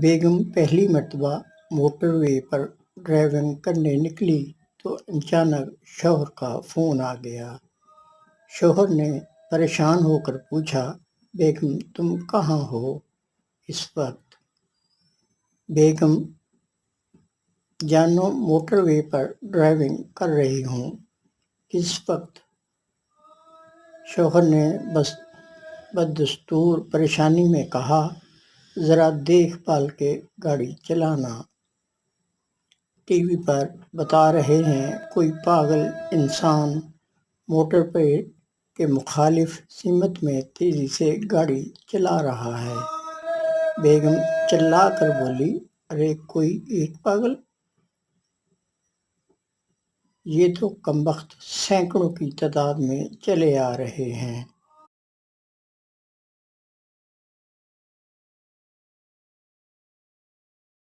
بیگم پہلی مرتبہ موٹر وے پر ڈرائیونگ کرنے نکلی تو اچانک شوہر کا فون آ گیا۔ شوہر نے پریشان ہو کر پوچھا، بیگم تم کہاں ہو اس وقت؟ بیگم جانو موٹر وے پر ڈرائیونگ کر رہی ہوں۔ کس وقت؟ شوہر نے بدستور پریشانی میں کہا، ذرا دیکھ بھال کے گاڑی چلانا۔ ٹی وی پر بتا رہے ہیں کوئی پاگل انسان موٹر وے کے مخالف سمت میں تیزی سے گاڑی چلا رہا ہے۔ بیگم چلا کر بولی، ارے کوئی ایک پاگل؟ یہ تو کمبخت سینکڑوں کی تعداد میں چلے آ رہے ہیں۔